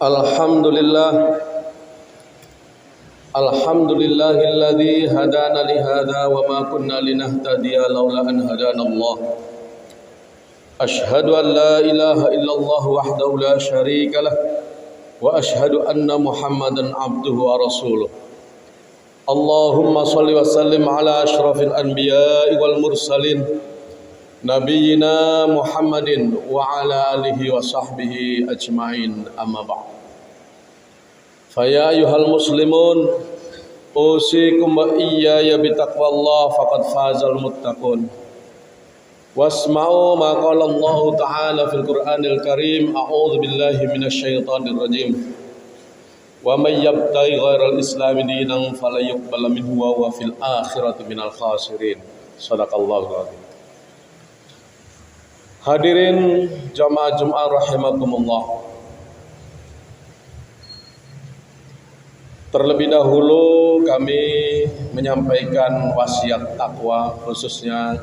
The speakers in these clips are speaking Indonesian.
Alhamdulillah Alhamdulillahilladzi hadana li hadza wa ma kunna linahtadiya laula an hadanallah. Ashhadu an la ilaha illallah wahdahu la syarika lah wa ashhadu anna Muhammadan abduhu wa rasuluh. Allahumma shalli wa sallim ala asyrafil anbiya'i wal mursalin nabiyyina Muhammadin wa ala alihi wa sahbihi ajma'in, amma ba'd. Faya ayyuhal muslimun, usikum wa iyaya bitaqwallah faqad fazal muttaqun. Wasma'u ma qala Allah ta'ala fil Qur'anil Karim. A'udzu billahi minasyaitonir rajim. Wa may yabtaghi ghairal islami dinan falan yuqbala minhu wa huwa fil akhirati minal khasirin. Shadaqallahul azim. Hadirin jamaah Jumat rahimakumullah. Terlebih dahulu kami menyampaikan wasiat takwa khususnya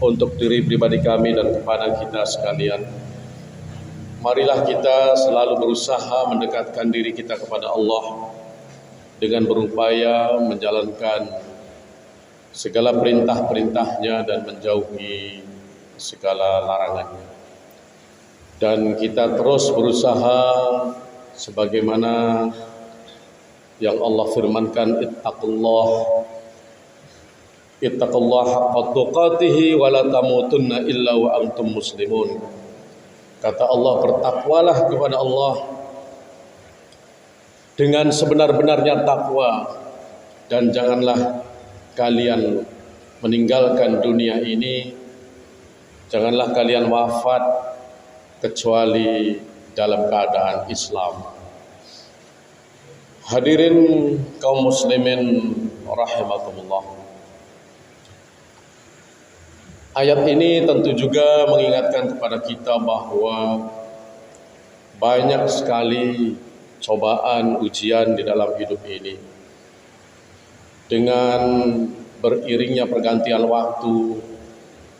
untuk diri pribadi kami dan kepada kita sekalian. Marilah kita selalu berusaha mendekatkan diri kita kepada Allah dengan berupaya menjalankan segala perintah-perintahnya dan menjauhi segala larangannya. Dan kita terus berusaha sebagaimana yang Allah firmankan, ittaqullah haqqa tuqatih wa la tamutunna illa wa antum muslimun. Kata Allah, bertakwalah kepada Allah dengan sebenar-benarnya takwa, dan janganlah kalian meninggalkan dunia ini, janganlah kalian wafat kecuali dalam keadaan Islam. Hadirin kaum muslimin rahimakumullah. Ayat ini tentu juga mengingatkan kepada kita bahwa banyak sekali cobaan, ujian di dalam hidup ini. Dengan beriringnya pergantian waktu,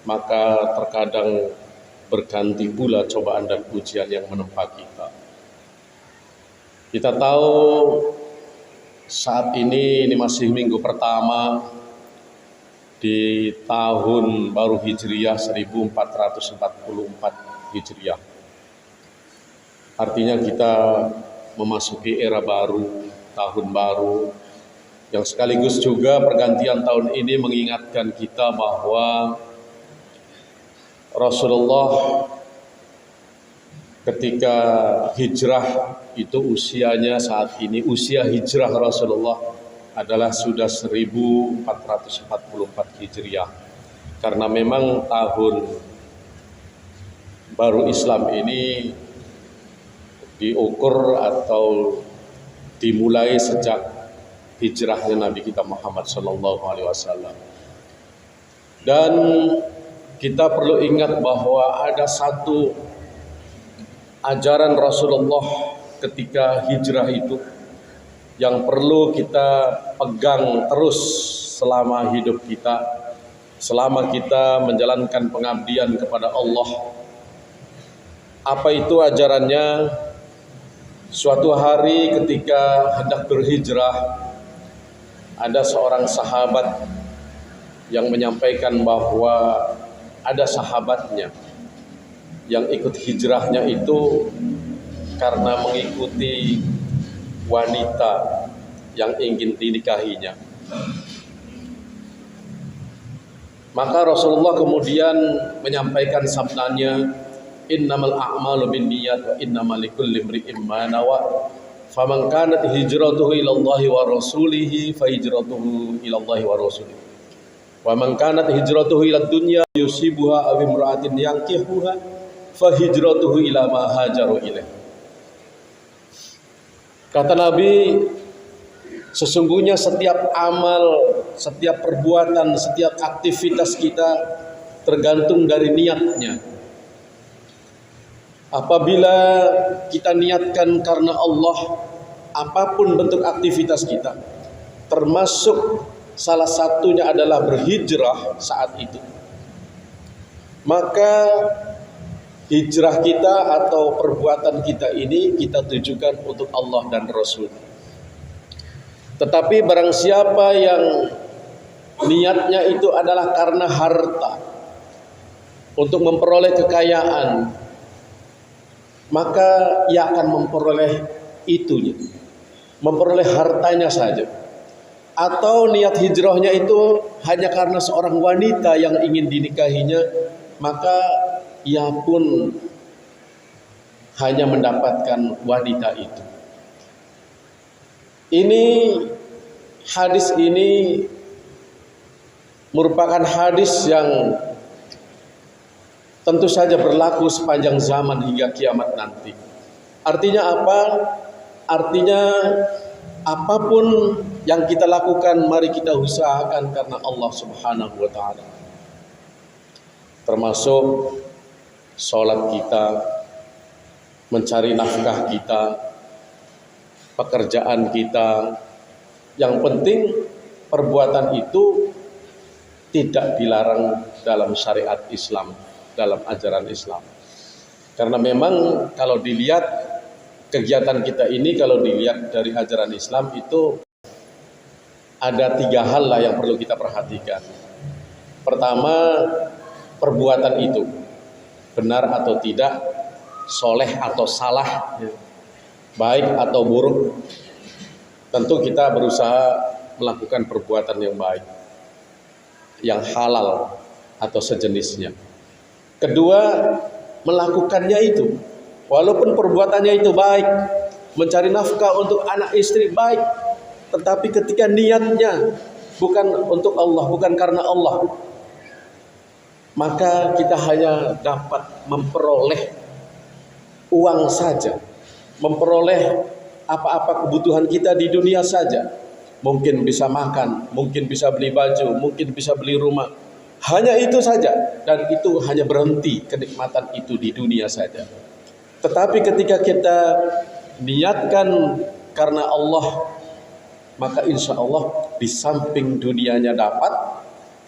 maka terkadang berganti pula cobaan dan ujian yang menempa kita. Kita tahu saat ini masih minggu pertama di tahun baru Hijriah 1444 Hijriah. Artinya kita memasuki era baru, tahun baru, yang sekaligus juga pergantian tahun ini mengingatkan kita bahwa Rasulullah ketika hijrah itu usianya saat ini, usia hijrah Rasulullah adalah sudah 1444 Hijriah. Karena memang tahun baru Islam ini diukur atau dimulai sejak hijrahnya Nabi kita Muhammad SAW. Dan kita perlu ingat bahwa ada satu ajaran Rasulullah ketika hijrah itu yang perlu kita pegang terus selama hidup kita, selama kita menjalankan pengabdian kepada Allah. Apa itu ajarannya? Suatu hari ketika hendak berhijrah, ada seorang sahabat yang menyampaikan bahwa ada sahabatnya yang ikut hijrahnya itu karena mengikuti wanita yang ingin dinikahinya. Maka Rasulullah kemudian menyampaikan sabdanya, innamal a'malu binniyat wa innamal likulli imri'in ma nawa. Faman kanat hijratuhu ilallahi wa rasulihi fa hijratuhu ilallahi wa rasulihi. Wa man kanat hijratuhu ilad dunya yusibuha aw imra'atin yankihuha fa hijratuhu ila ma hajaru ilaih. Kata Nabi, sesungguhnya setiap amal, setiap perbuatan, setiap aktivitas kita tergantung dari niatnya. Apabila kita niatkan karena Allah, apapun bentuk aktivitas kita, termasuk salah satunya adalah berhijrah saat itu, maka hijrah kita atau perbuatan kita ini kita tujukan untuk Allah dan Rasul. Tetapi barang siapa yang niatnya itu adalah karena harta, untuk memperoleh kekayaan, maka ia akan memperoleh itunya, memperoleh hartanya saja. Atau niat hijrahnya itu hanya karena seorang wanita yang ingin dinikahinya, maka ia pun hanya mendapatkan wanita itu. Hadis ini merupakan hadis yang tentu saja berlaku sepanjang zaman hingga kiamat nanti. Artinya apa? Artinya apapun yang kita lakukan, mari kita usahakan karena Allah Subhanahu wa Ta'ala. Termasuk sholat kita, mencari nafkah kita, pekerjaan kita. Yang penting perbuatan itu tidak dilarang dalam syariat Islam, dalam ajaran Islam. Karena memang kalau dilihat kegiatan kita ini, kalau dilihat dari ajaran Islam itu ada 3 hal lah yang perlu kita perhatikan. Pertama, perbuatan itu benar atau tidak, soleh atau salah, baik atau buruk. Tentu kita berusaha melakukan perbuatan yang baik, yang halal atau sejenisnya. Kedua, melakukannya itu walaupun perbuatannya itu baik, mencari nafkah untuk anak istri baik, tetapi ketika niatnya bukan untuk Allah, bukan karena Allah, maka kita hanya dapat memperoleh uang saja, memperoleh apa-apa kebutuhan kita di dunia saja. Mungkin bisa makan, mungkin bisa beli baju, mungkin bisa beli rumah. Hanya itu saja, dan itu hanya berhenti kenikmatan itu di dunia saja. Tetapi ketika kita niatkan karena Allah, maka insya Allah di samping dunianya dapat,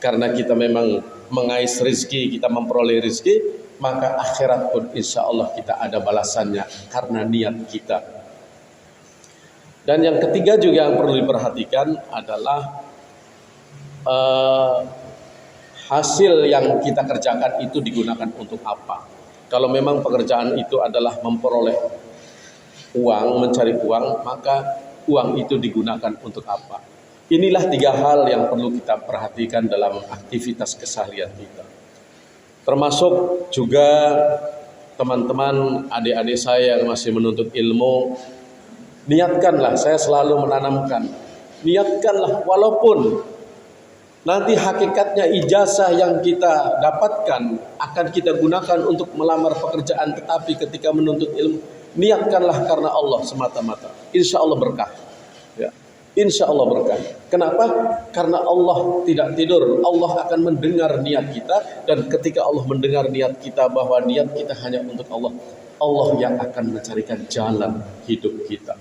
karena kita memang mengais rezeki, kita memperoleh rezeki, maka akhirat pun insya Allah kita ada balasannya karena niat kita. Dan yang ketiga juga yang perlu diperhatikan adalah hasil yang kita kerjakan itu digunakan untuk apa. Kalau memang pekerjaan itu adalah memperoleh uang, mencari uang, maka uang itu digunakan untuk apa. Inilah 3 hal yang perlu kita perhatikan dalam aktivitas keseharian kita. Termasuk juga teman-teman, adik-adik saya yang masih menuntut ilmu, niatkanlah, saya selalu menanamkan, niatkanlah walaupun nanti hakikatnya ijazah yang kita dapatkan akan kita gunakan untuk melamar pekerjaan, tetapi ketika menuntut ilmu, niatkanlah karena Allah semata-mata. Insya Allah berkah. Ya. Insya Allah berkah. Kenapa? Karena Allah tidak tidur. Allah akan mendengar niat kita, dan ketika Allah mendengar niat kita bahwa niat kita hanya untuk Allah, Allah yang akan mencarikan jalan hidup kita.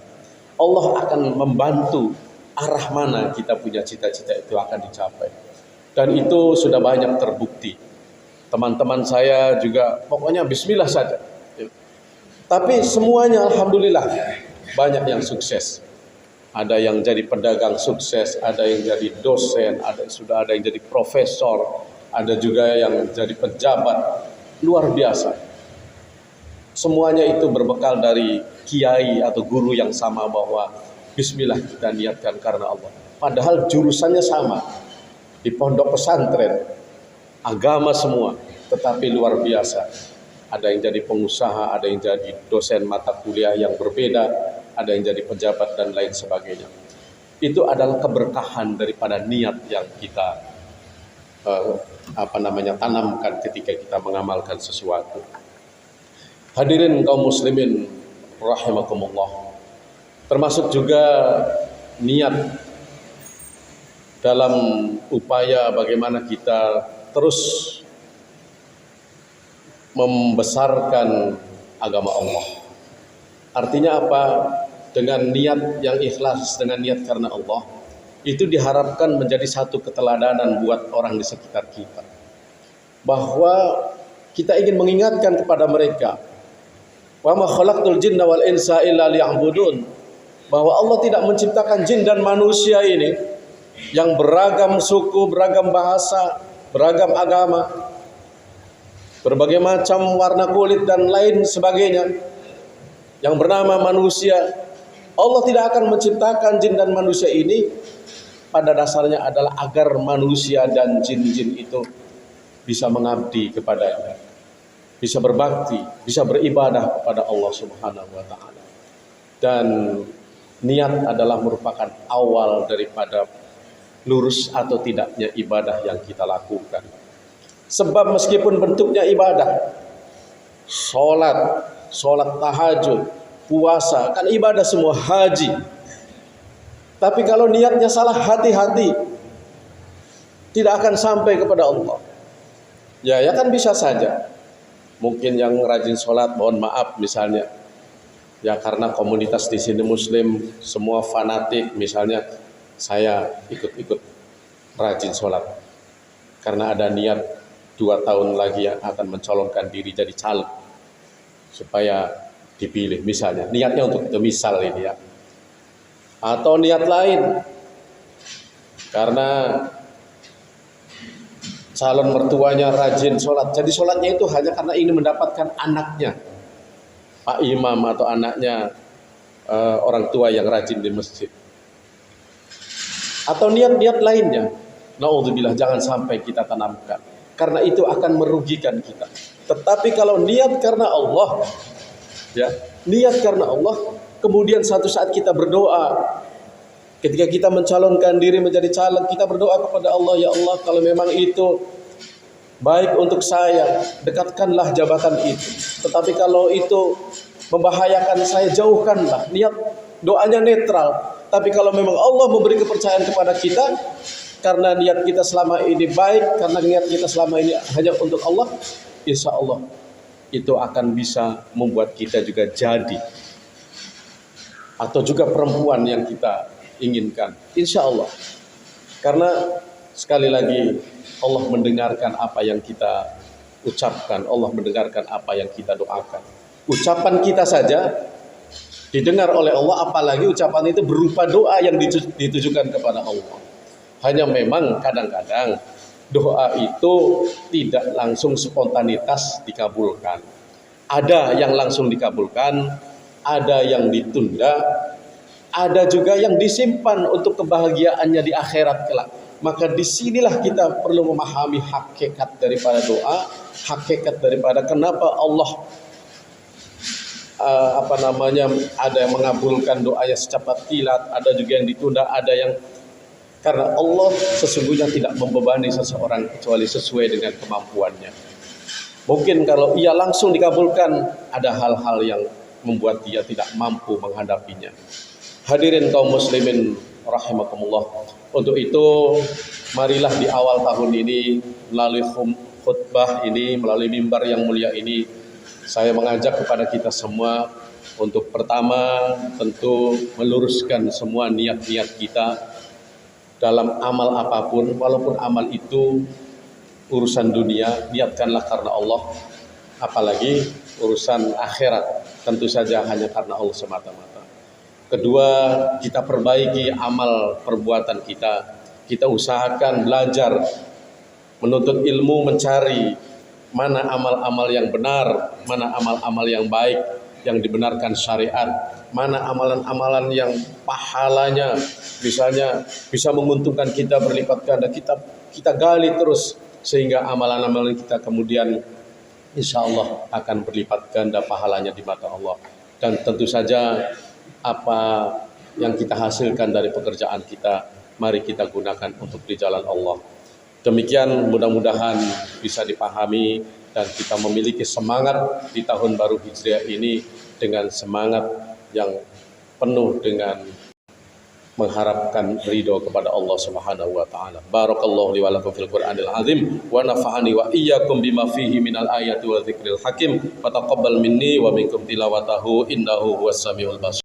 Allah akan membantu arah mana kita punya cita-cita itu akan dicapai. Dan itu sudah banyak terbukti. Teman-teman saya juga pokoknya bismillah saja. Tapi semuanya alhamdulillah banyak yang sukses. Ada yang jadi pedagang sukses, ada yang jadi dosen, sudah ada yang jadi profesor, ada juga yang jadi pejabat. Luar biasa. Semuanya itu berbekal dari kiai atau guru yang sama, bahwa bismillah kita niatkan karena Allah. Padahal jurusannya sama, di pondok pesantren, agama semua, tetapi luar biasa. Ada yang jadi pengusaha, ada yang jadi dosen mata kuliah yang berbeda, ada yang jadi pejabat dan lain sebagainya. Itu adalah keberkahan daripada niat yang kita tanamkan ketika kita mengamalkan sesuatu. Hadirin kaum muslimin rahimakumullah. Termasuk juga niat dalam upaya bagaimana kita terus membesarkan agama Allah. Artinya apa? Dengan niat yang ikhlas, dengan niat karena Allah, itu diharapkan menjadi satu keteladanan buat orang di sekitar kita. Bahwa kita ingin mengingatkan kepada mereka, wa ma khalaqtul jinna wal insa illa liya'budun, bahwa Allah tidak menciptakan jin dan manusia ini yang beragam suku, beragam bahasa, beragam agama, berbagai macam warna kulit dan lain sebagainya, yang bernama manusia. Allah tidak akan menciptakan jin dan manusia ini pada dasarnya adalah agar manusia dan jin-jin itu bisa mengabdi kepadanya, bisa berbakti, bisa beribadah kepada Allah Subhanahu wa taala. Dan niat adalah merupakan awal daripada lurus atau tidaknya ibadah yang kita lakukan. Sebab meskipun bentuknya ibadah, sholat tahajud, puasa, kan ibadah semua, haji. Tapi kalau niatnya salah, hati-hati, tidak akan sampai kepada Allah. Ya kan bisa saja. Mungkin yang rajin sholat, mohon maaf misalnya, ya karena komunitas di sini Muslim, semua fanatik, misalnya saya ikut rajin sholat karena ada niat 2 tahun lagi yang akan mencalonkan diri jadi caleg supaya dipilih, misalnya niatnya untuk itu, misal ini ya. Atau niat lain karena calon mertuanya rajin sholat, jadi sholatnya itu hanya karena ingin mendapatkan anaknya Pak Imam atau anaknya orang tua yang rajin di masjid. Atau niat-niat lainnya, naudzubillah, jangan sampai kita tanamkan, karena itu akan merugikan kita. Tetapi kalau niat karena Allah, ya, niat karena Allah, kemudian satu saat kita berdoa, ketika kita mencalonkan diri menjadi caleg, kita berdoa kepada Allah, ya Allah, kalau memang itu baik untuk saya, dekatkanlah jabatan itu. Tetapi kalau itu membahayakan saya, jauhkanlah. Niat doanya netral. Tapi kalau memang Allah memberi kepercayaan kepada kita, karena niat kita selama ini baik, karena niat kita selama ini hanya untuk Allah, insya Allah itu akan bisa membuat kita juga jadi, atau juga perempuan yang kita inginkan, insya Allah. Karena sekali lagi Allah mendengarkan apa yang kita ucapkan, Allah mendengarkan apa yang kita doakan. Ucapan kita saja didengar oleh Allah, apalagi ucapan itu berupa doa yang ditujukan kepada Allah. Hanya memang kadang-kadang doa itu tidak langsung spontanitas dikabulkan. Ada yang langsung dikabulkan, ada yang ditunda, ada juga yang disimpan untuk kebahagiaannya di akhirat kelak. Maka disinilah kita perlu memahami hakikat daripada doa, hakikat daripada kenapa Allah ada yang mengabulkan doanya secepat kilat, ada juga yang ditunda, ada yang karena Allah sesungguhnya tidak membebani seseorang kecuali sesuai dengan kemampuannya. Mungkin kalau ia langsung dikabulkan, ada hal-hal yang membuat dia tidak mampu menghadapinya. Hadirin kaum muslimin rahimakumullah. Untuk itu marilah di awal tahun ini melalui khutbah ini, melalui mimbar yang mulia ini, saya mengajak kepada kita semua untuk pertama tentu meluruskan semua niat-niat kita dalam amal apapun, walaupun amal itu urusan dunia, niatkanlah karena Allah. Apalagi urusan akhirat, tentu saja hanya karena Allah semata-mata. Kedua, kita perbaiki amal perbuatan kita. Kita usahakan belajar, menuntut ilmu, mencari mana amal-amal yang benar, mana amal-amal yang baik, yang dibenarkan syariat, mana amalan-amalan yang pahalanya misalnya bisa menguntungkan kita berlipat ganda, kita gali terus sehingga amalan-amalan kita kemudian insya Allah akan berlipat ganda pahalanya di mata Allah. Dan tentu saja apa yang kita hasilkan dari pekerjaan kita, mari kita gunakan untuk di jalan Allah. Demikian mudah-mudahan bisa dipahami dan kita memiliki semangat di tahun baru Hijriah ini dengan semangat yang penuh dengan mengharapkan ridho kepada Allah Subhanahu wa taala. Barakallahu li wa lakum fil Qur'anil azim wa nafa'ani wa iyyakum bima fihi minal ayati wa dzikril hakim. Wa taqabbal minni wa minkum tilawatahu innahu huwas samiul basir.